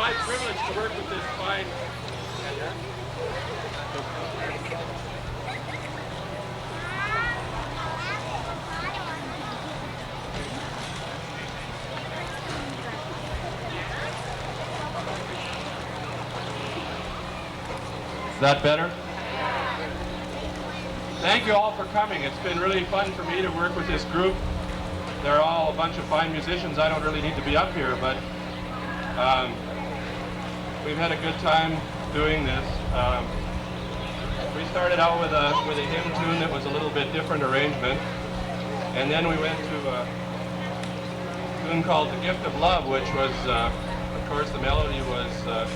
my privilege to work with this fine. Is that better? Thank you all for coming. It's been really fun for me to work with this group. They're all a bunch of fine musicians. I don't really need to be up here, but we've had a good time doing this. We started out with a hymn tune that was a little bit different arrangement, and then we went to a tune called "The Gift of Love," which was, of course, the melody was a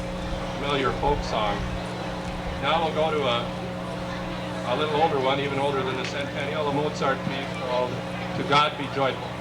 familiar folk song. Now we'll go to a little older one, even older than the Centennial, a Mozart piece called "To God Be Joyful." Joy.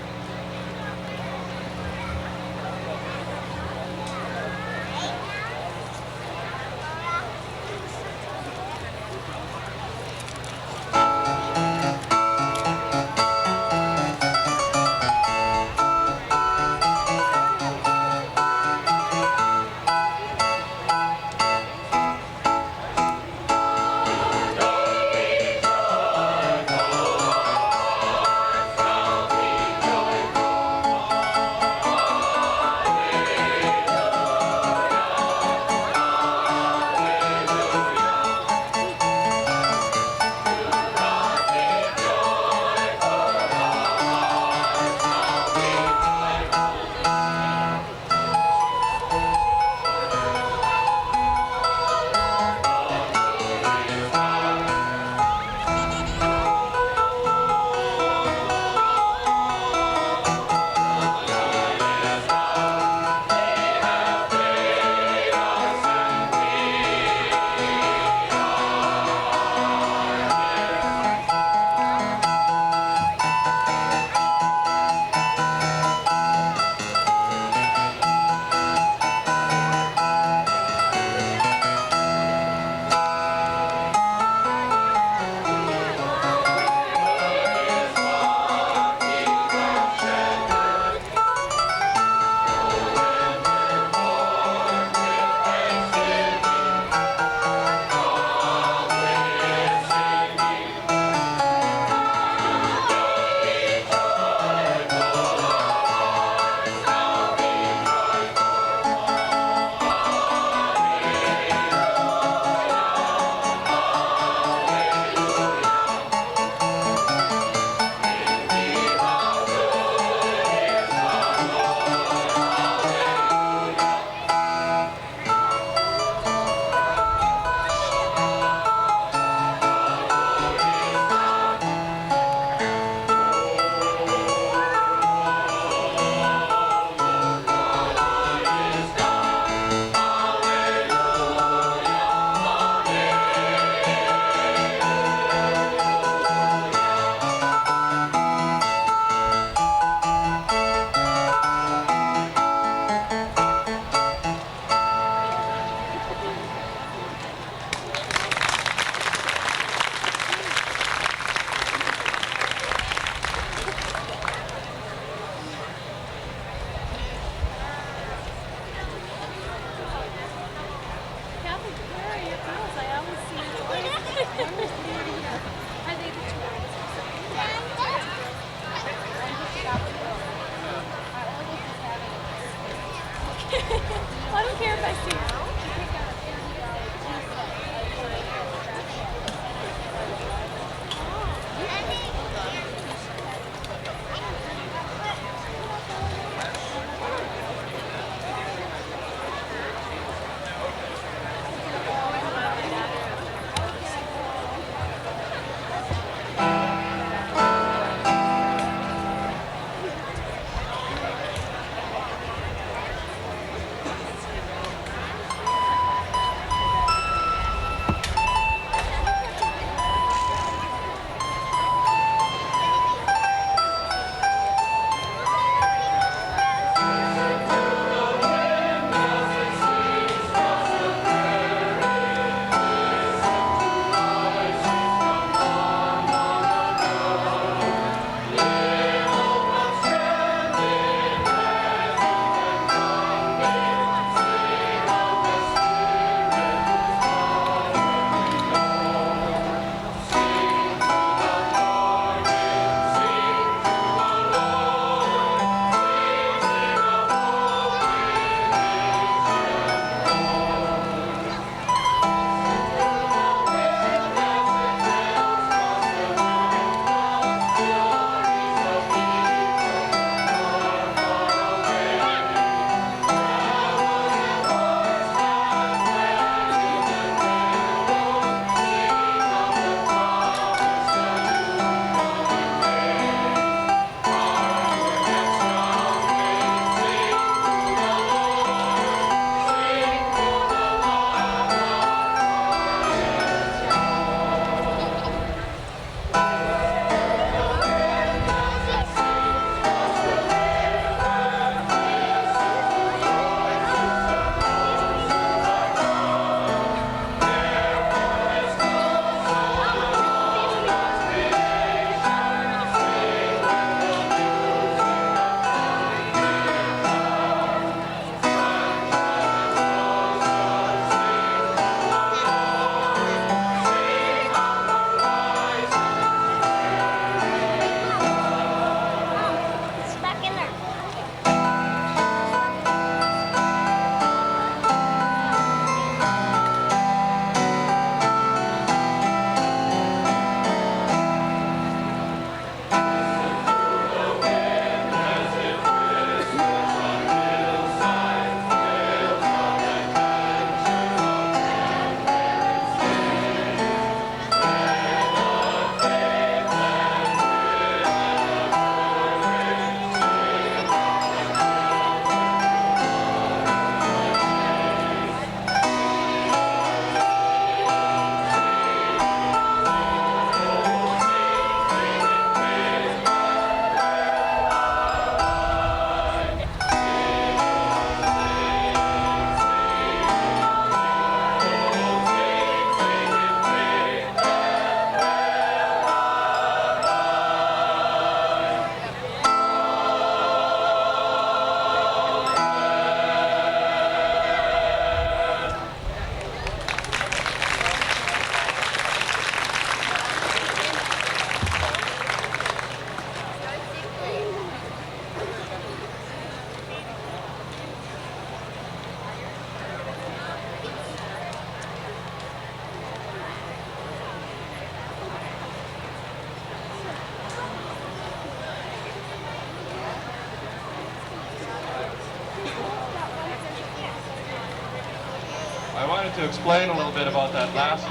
to explain a little bit about that last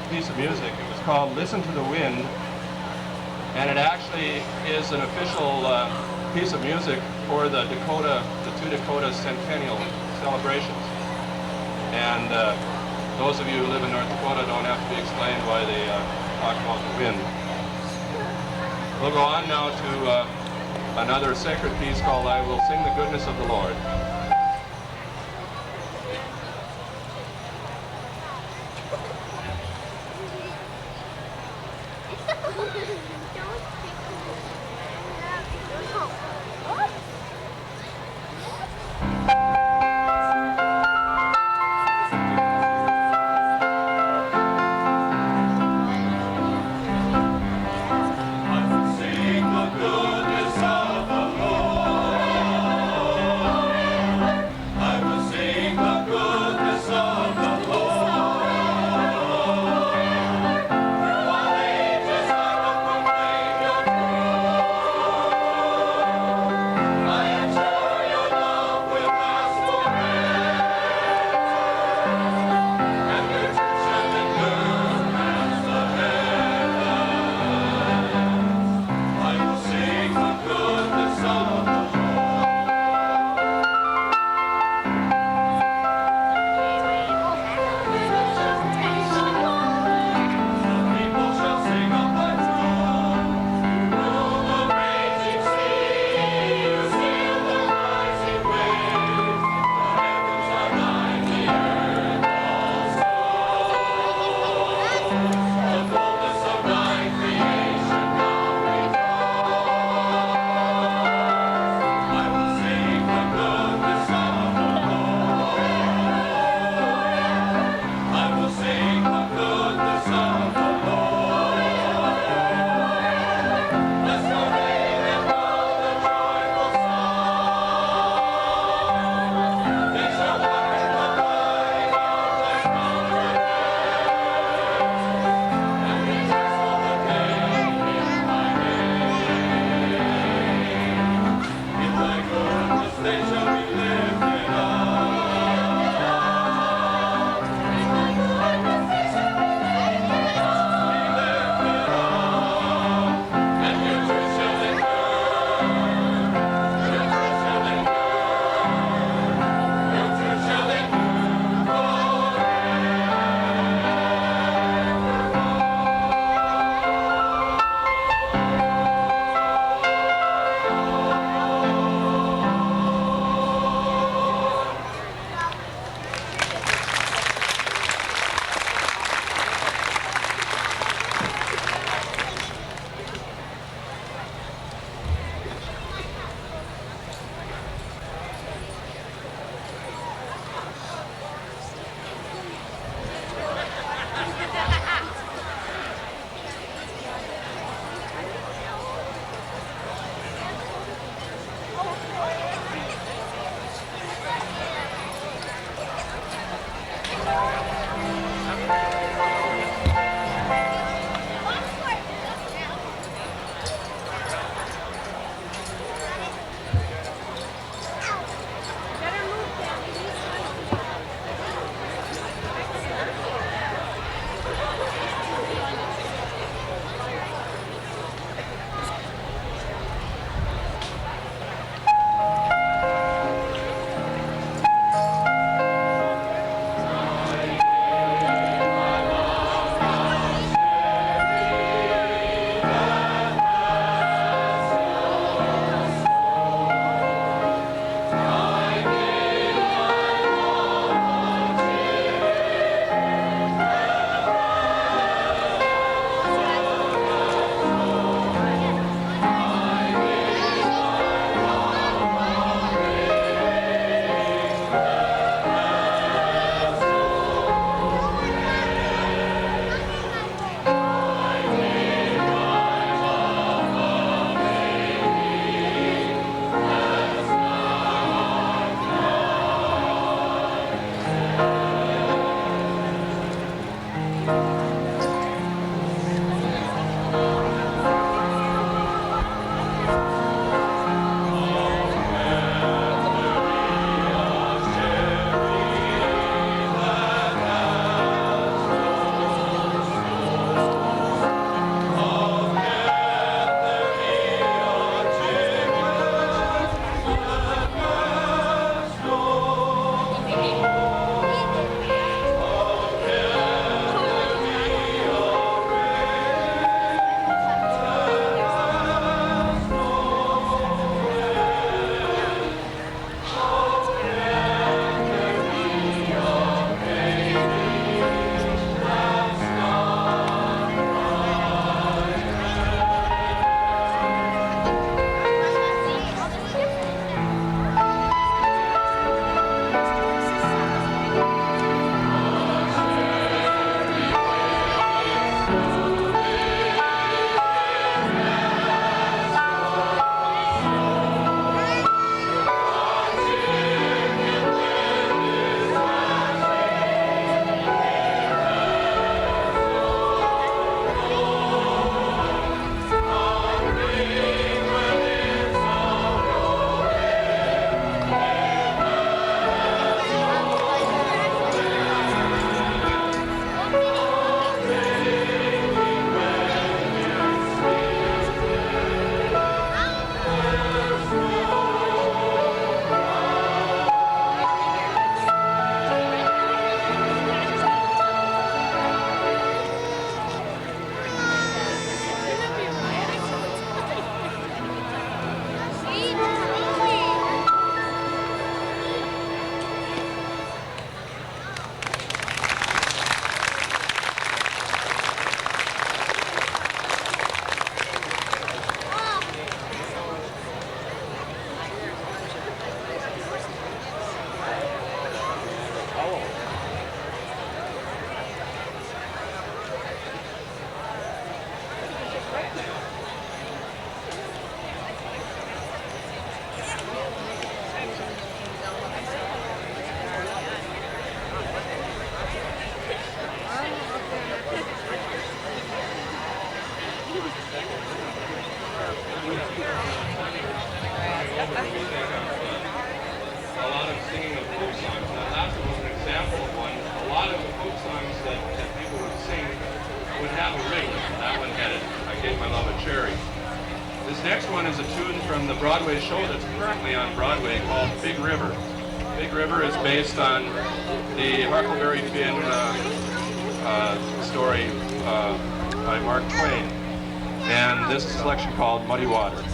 piece of music. It was called Listen to the Wind, and it actually is an official piece of music for the two Dakota Centennial celebrations. And those of you who live in North Dakota don't have to be explained why they talk about the wind. We'll go on now to another sacred piece called I Will Sing the Goodness of the Lord. A lot of singing of folk songs. Now that was an example of one. A lot of the folk songs that people would sing would have a ring. That one had it. I Gave My Love a Cherry. This next one is a tune from the Broadway show that's currently on Broadway called Big River. Big River is based on the Huckleberry Finn story by Mark Twain. And this selection called Muddy Waters.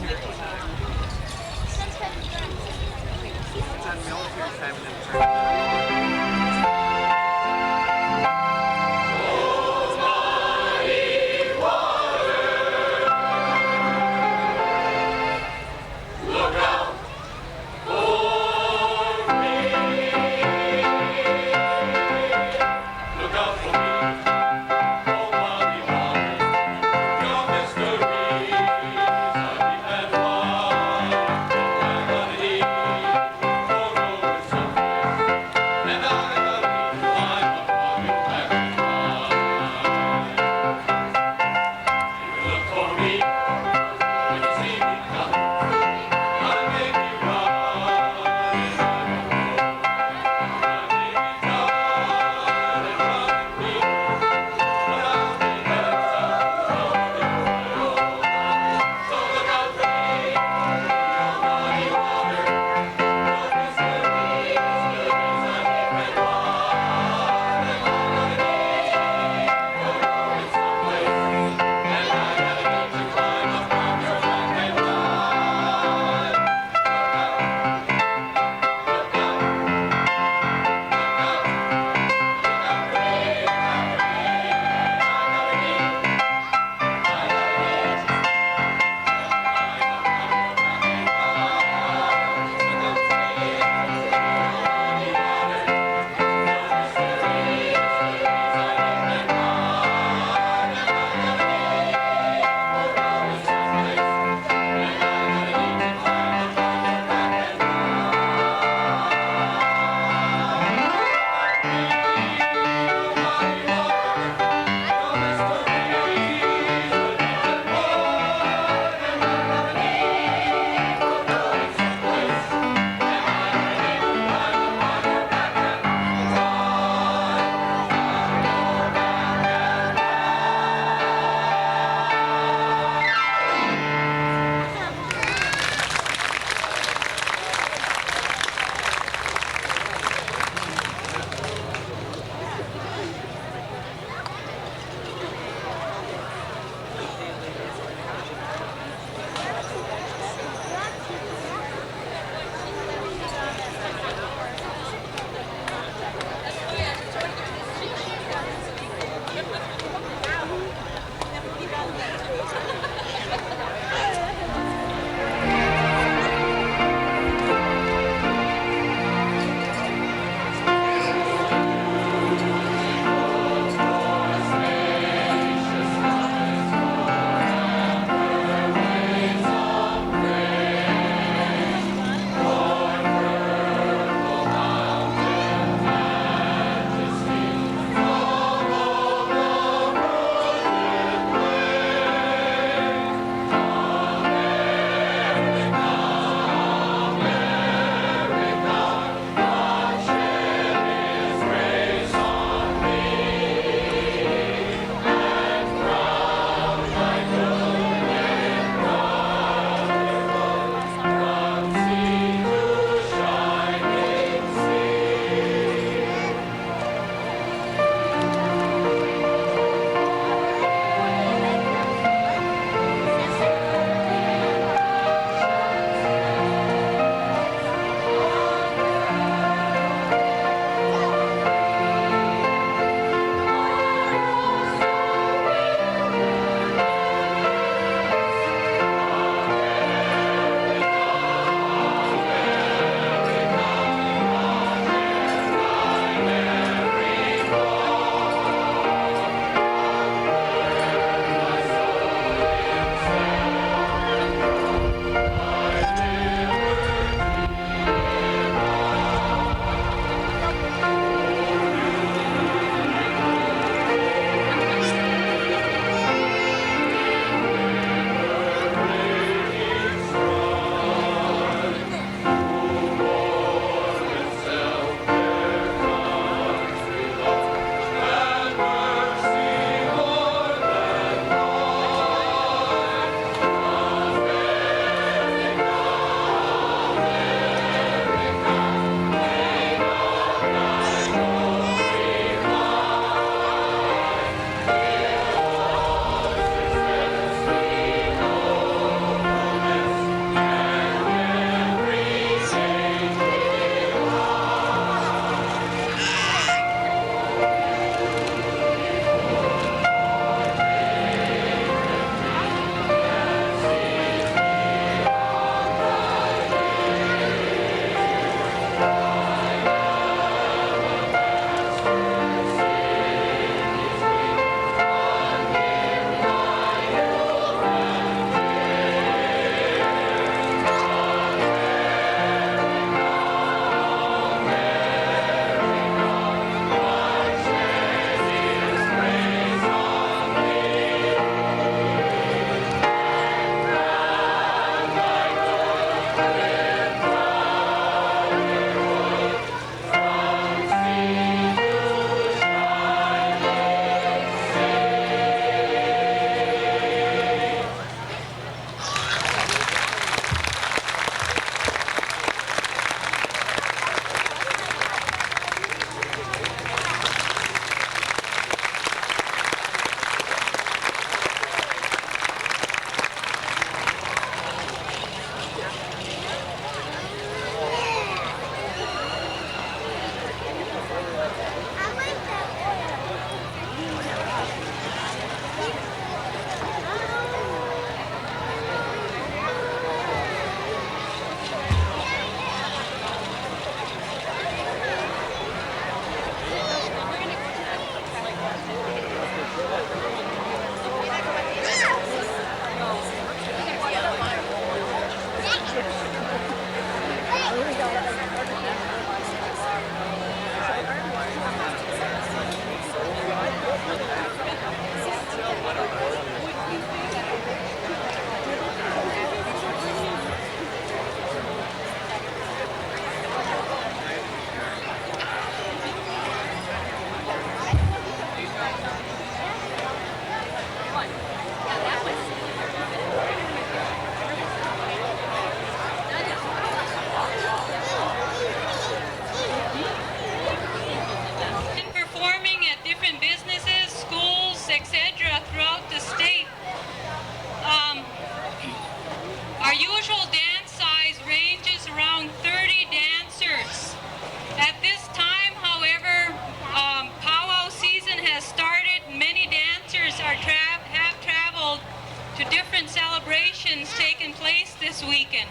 to different celebrations taking place this weekend.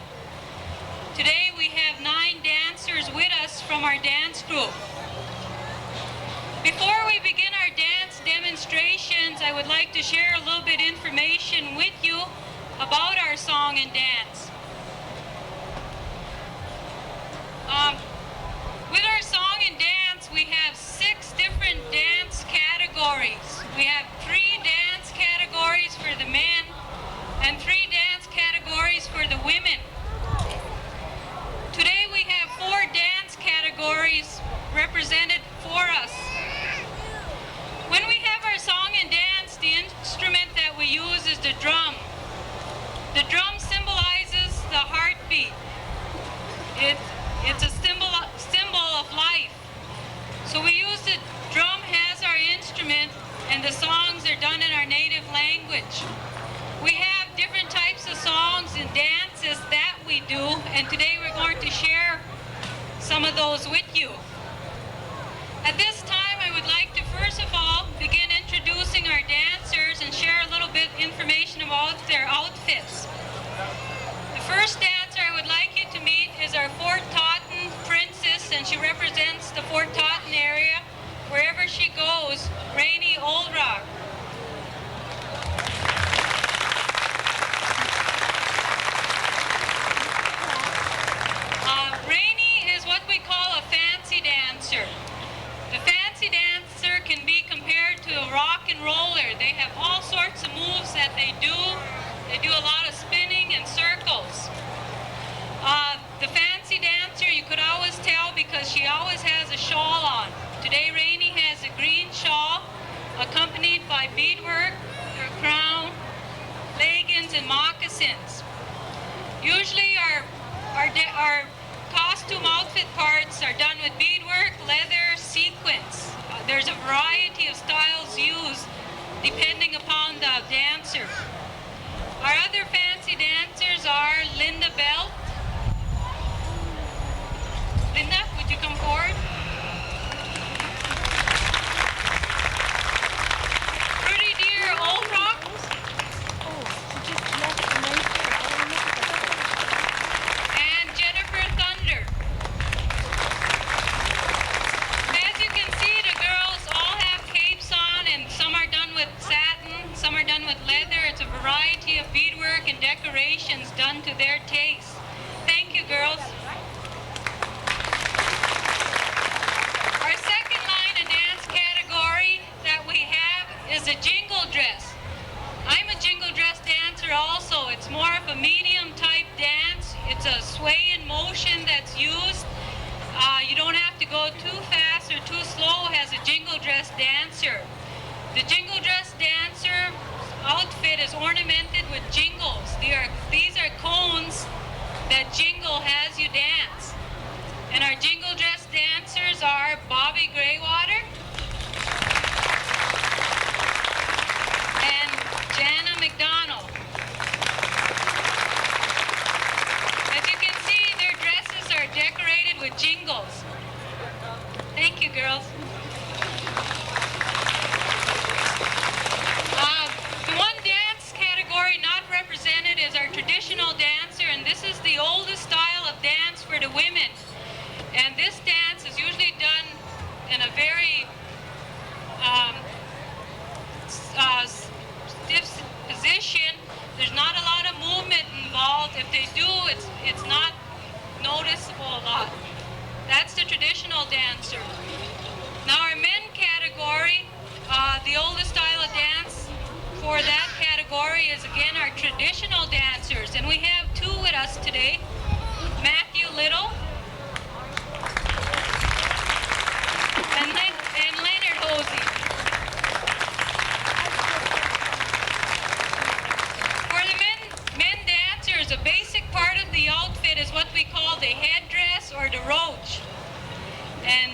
Today we have 9 dancers with us from our dance group. Before we begin our dance demonstrations, I would like to share a little bit information with you about our song and dance. With our song and dance, we have 6 different dance categories. We have 3 dance categories for the men and 3 dance categories for the women. Today we have 4 dance categories represented for us. When we have our song and dance, the instrument that we use is the drum. The drum symbolizes the heartbeat. It's a symbol of life. So we use the drum as our instrument, and the songs are done in our native language. We have different types of songs and dances that we do, and today we're going to share some of those with you. At this time, I would like to first of all begin introducing our dancers and share a little bit information about their outfits. The first dancer I would like you to meet is our Fort Totten princess, and she represents the Fort Totten area. Wherever she goes, Rainey Oldrock. Rainey is what we call a fancy dancer. The fancy dancer can be compared to a rock and roller. They have all sorts of moves that they do. They do a lot of spinning and circles. The fancy dancer, you could always tell because she always has a shawl on. Today Rainey has a green shawl accompanied by beadwork, her crown, leggings, and moccasins. Usually our costume outfit parts are done with beadwork, leather, sequins. There's a variety of styles used depending upon the dancer. Our other fancy dancers are Linda Belt. Linda, would you come forward? Pretty Dear Old Rock. And Jennifer Thunder. As you can see, the girls all have capes on, and some are done with satin, some are done with leather. It's a variety of beadwork and decorations done to their taste. Thank you, girls. Our second line of dance category that we have is a jingle dress. I'm a jingle dress dancer also. It's more of a medium type dance. It's a sway in motion that's used. You don't have to go too fast or too slow as a jingle dress dancer. The jingle dress dancer outfit is ornamented with jingles. These are cones that jingle as you dance. And our jingle dress dancers are Bobby Graywater and Jana McDonald. As you can see, their dresses are decorated with jingles. Thank you, girls. The one dance category not represented is our traditional dancer, and this is the oldest style of dance for the women. And this dance is usually done in a very stiff position. There's not a lot of movement involved. If they do, it's not noticeable a lot. That's the traditional dancer. Now our men category, the oldest style of dance for that category is again our traditional dancers. And we have 2 with us today, Matthew Little and Leonard Hosey. For the men dancers, a basic part of the outfit is what we call the headdress or the roach. And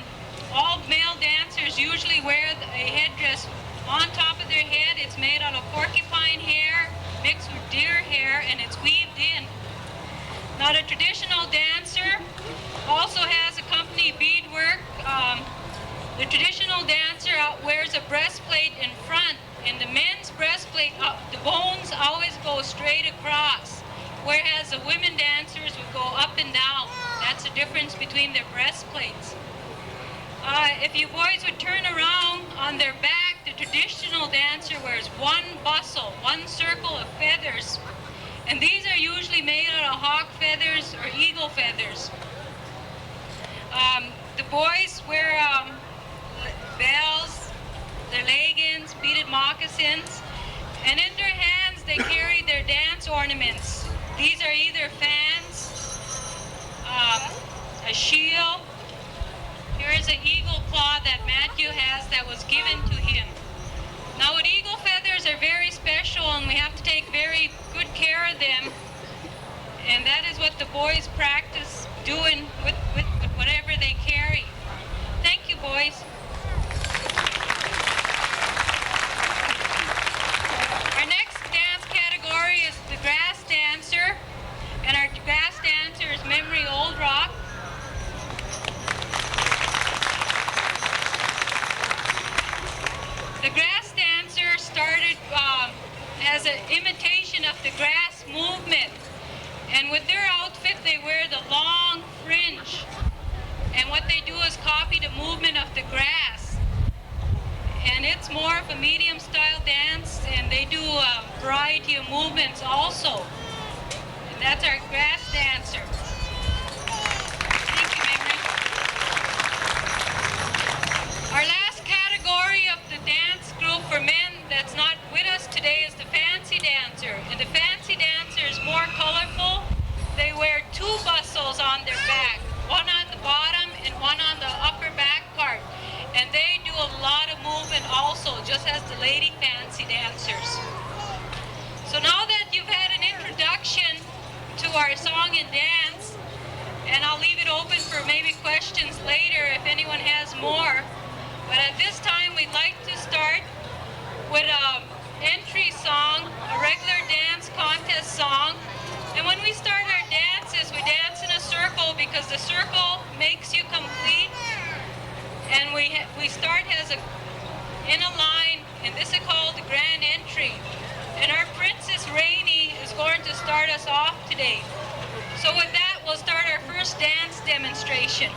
all male dancers usually wear a headdress on top of their head. It's made out of porcupine hair mixed with deer hair, and it's weaved in. Now the traditional dancer also has accompanied beadwork. The traditional dancer wears a breastplate in front, and the men's breastplate, the bones always go go straight across, whereas the women dancers would go up and down. That's the difference between their breastplates. If you boys would turn around on their back, the traditional dancer wears one bustle, one circle of feathers. And these are usually made out of hawk feathers or eagle feathers. The boys wear bells, their leggings, beaded moccasins, and in their hands they carry their dance ornaments. These are either fans, a shield. Here is an eagle claw that Matthew has that was given to him. Now, with eagle feathers are very special, and we have to take very good care of them. And that is what the boys practice doing with whatever they carry. Thank you, boys. Our next dance category is the grass dancer, and our grass dancer is Memory Old Rock. The grass dancer started as an imitation of the grass movement, and with their outfit they wear the long fringe, and what they do is copy the movement of the grass, and it's more of a medium style dance, and they do a variety of movements also, and that's our grass dancer. Thank you, Memory. Our last category of the dance group for men that's not with us today is the fancy dancer. And the fancy dancer is more colorful. They wear two bustles on their back, one on the bottom and one on the upper back part. And they do a lot of movement also, just as the lady fancy dancers. So now that you've had an introduction to our song and dance, and I'll leave it open for maybe questions later if anyone has more. But at this time, we'd like to start with an entry song, a regular dance contest song. And when we start our dances, we dance in a circle because the circle makes you complete. And we start in a line, and this is called the grand entry. And our Princess Rainey is going to start us off today. So with that, we'll start our first dance demonstration.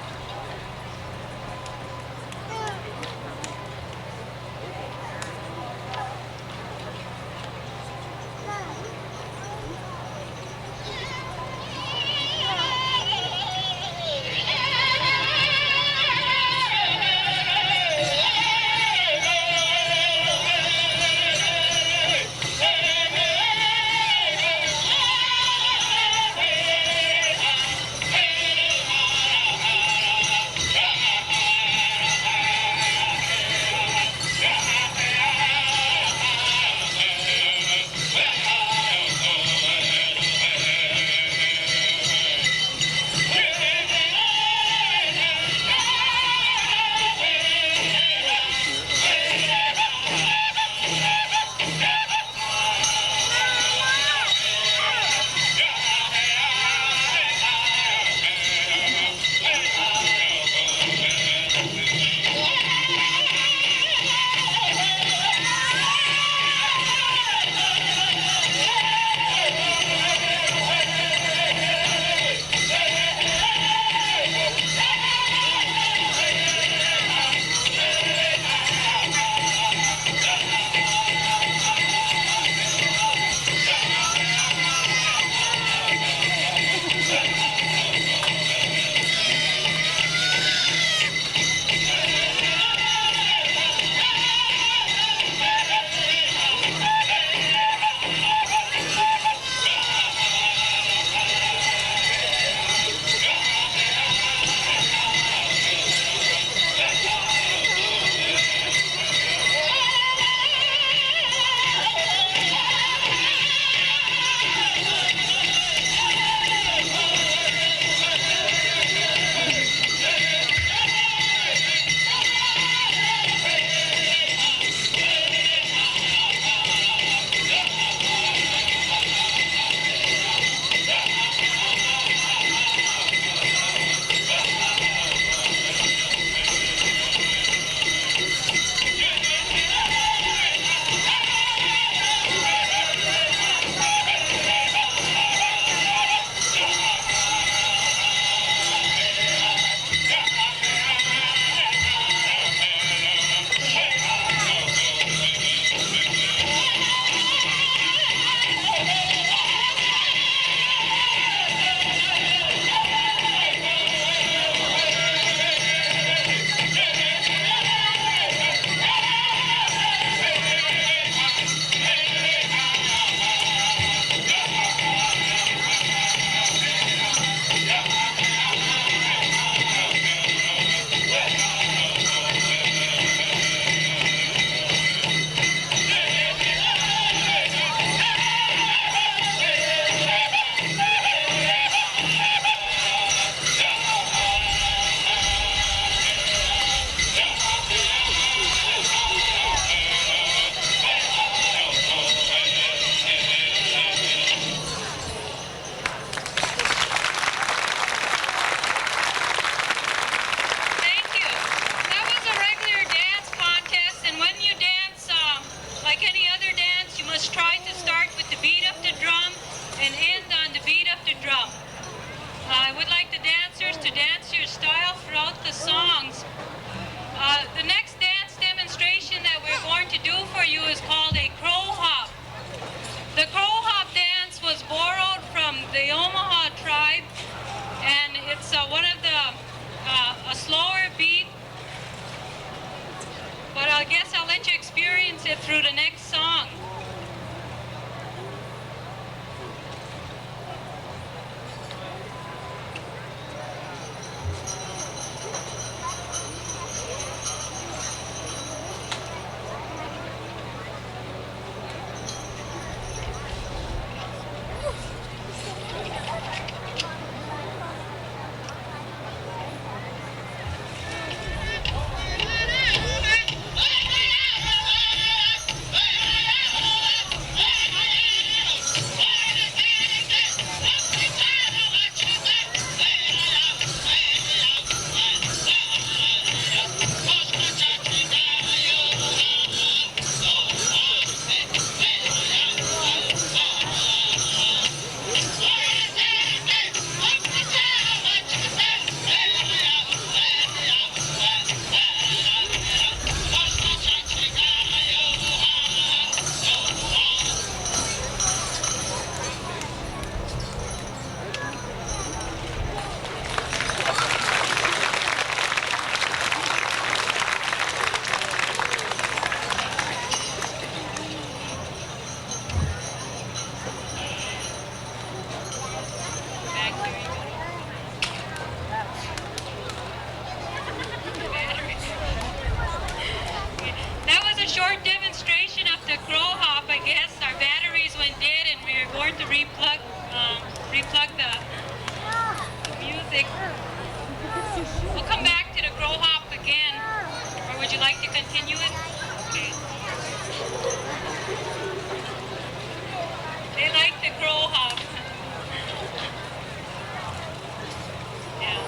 I would like the dancers to dance your style throughout the songs. The next dance demonstration that we're going to do for you is called a crow hop. The crow hop dance was borrowed from the Omaha tribe, and it's one of the a slower beat. But I guess I'll let you experience it through the next song. Short demonstration of the crow hop. I guess our batteries went dead and we are going to replug the music. We'll come back to the crow hop again, or would you like to continue it? Okay. They like the crow hop. Yeah.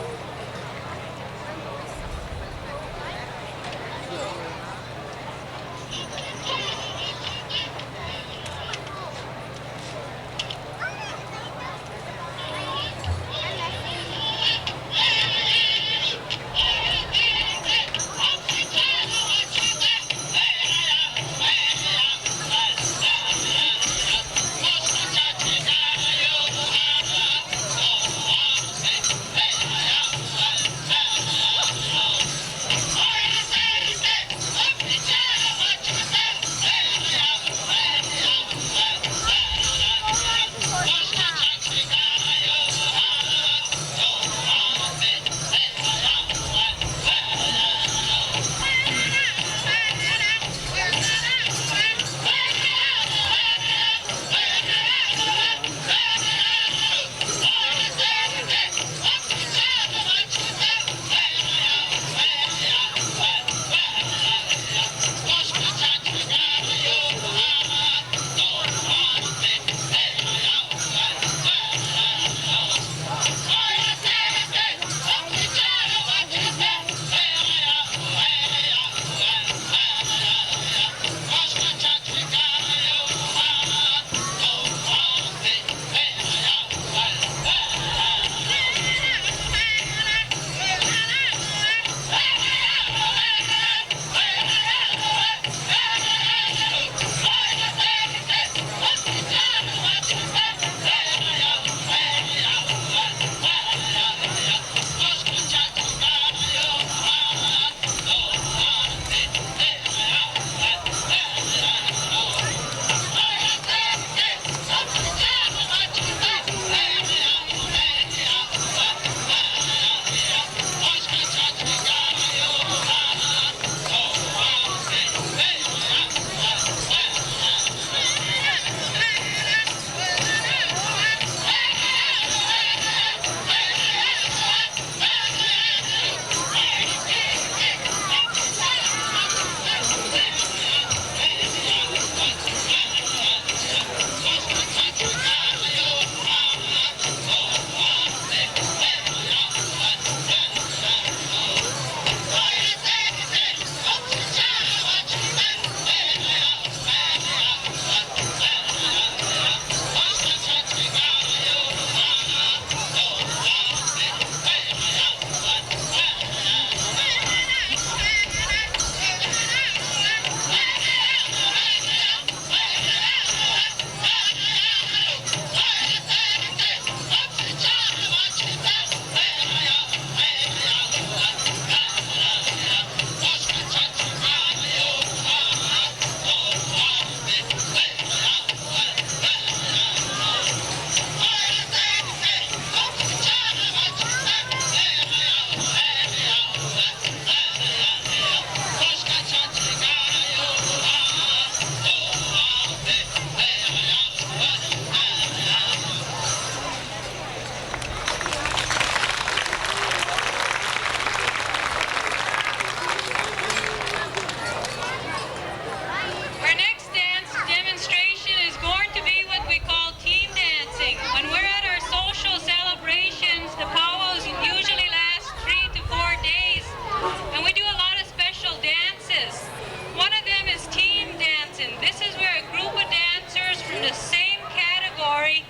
Lori,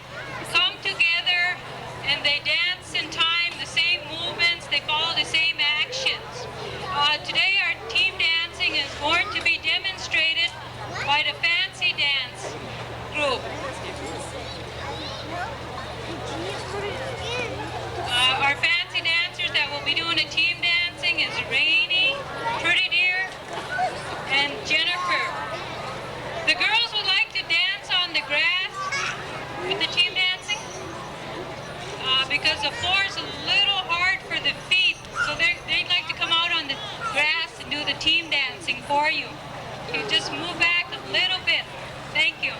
come together and they dance in time, the same movements, they follow the same actions. Today our team dancing is going to be demonstrated by the fancy dance group. Our fancy dancers that will be doing the team dancing is Rainey, Pretty Dear, and Jennifer. The girls would like to dance on the grass with the team dancing because the floor is a little hard for the feet, so they'd like to come out on the grass and do the team dancing for you. You just move back a little bit. Thank you.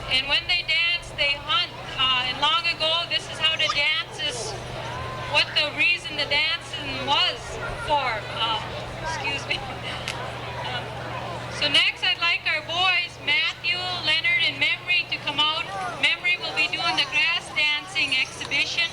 And when they dance, they hunt. And long ago, this is how the dances, what the reason the dancing was for. Excuse me. So next, I'd like our boys, Matthew, Leonard, and Memory to come out. Memory will be doing the grass dancing exhibition.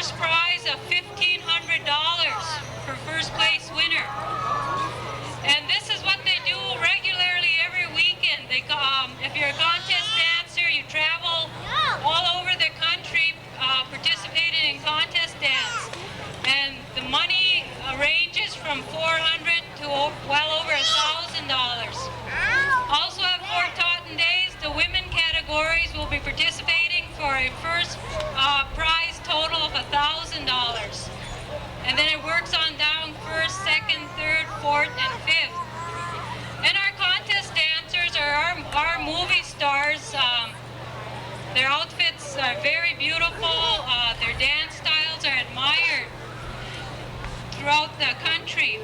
first prize of $1,500 for first place winner. And this is what they do regularly every weekend. If you're a contest dancer, you travel all over the country participating in contest dance. And the money ranges from $400 to well over $1,000. Also at Fort Totten Days, the women categories will be participating for a first prize total of $1,000. And then it works on down first, second, third, fourth, and fifth. And our contest dancers are our movie stars. Their outfits are very beautiful. Their dance styles are admired throughout the country.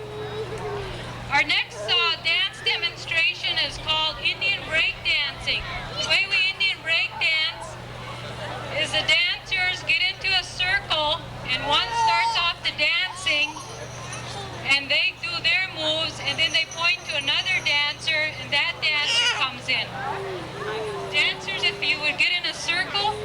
Our next dance demonstration is called Indian break dancing. The way we Indian break dance is the dancers get into a circle and one starts off the dancing and they do their moves and then they point to another dancer and that dancer comes in. Dancers, if you would get in a circle.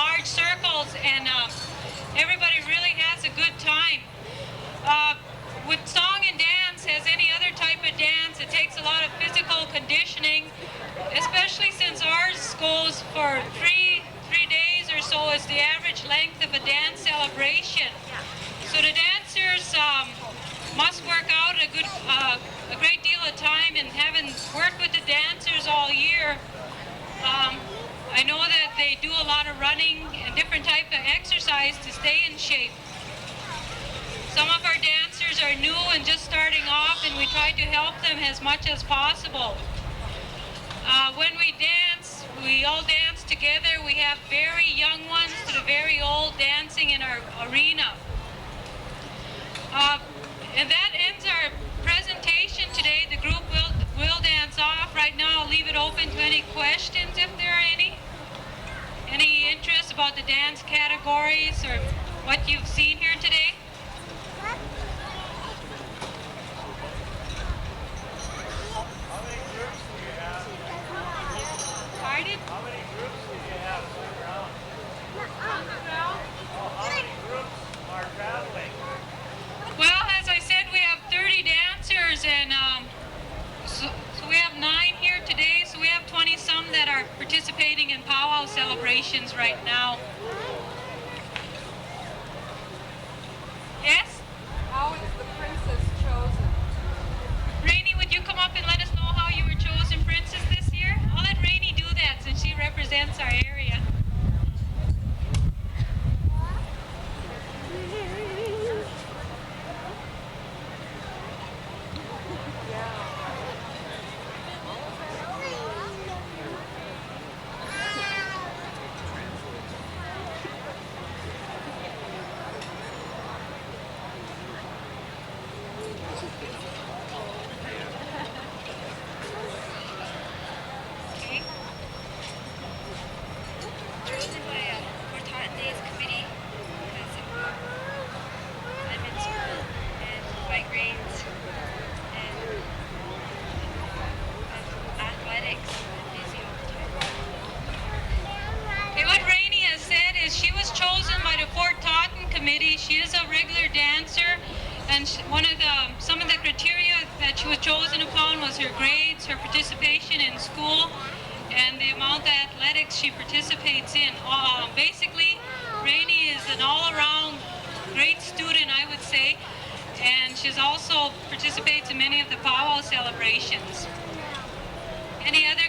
large circles, and everybody really has a good time. With song and dance, as any other type of dance, it takes a lot of physical conditioning, especially since ours goes for three days or so is the average length of a dance celebration. So the dancers must work out a great deal of time, and having worked with the dancers all year, I know that they do a lot of running and different type of exercise to stay in shape. Some of our dancers are new and just starting off, and we try to help them as much as possible. When we dance, we all dance together. We have very young ones to the very old dancing in our arena. And that ends our presentation today. The group will dance off. Right now, I'll leave it open to any questions if there are any. Any interest about the dance categories or what you've seen here today? Pardon? How many groups do you have going around? How many groups are traveling? Well, as I said, we have 30 dancers, and so we have 9 here today, so we have 20-some that are participating in powwow celebrations right now. Yes? How is the princess chosen? Rainey, would you come up and let us know how you were chosen princess this year? I'll let Rainey do that since she represents our area. Chosen by a Fortaught Days committee because I'm in school and my grades and athletics and physio. Okay, what Rainey has said is she was chosen by the Fort Totten committee. She is a regular dancer, and some of the criteria that she was chosen upon was her grades, her participation in school, and the amount of athletics she participates in. Basically, Rainey is an all-around great student, I would say, and she's also participates in many of the powwow celebrations. Any other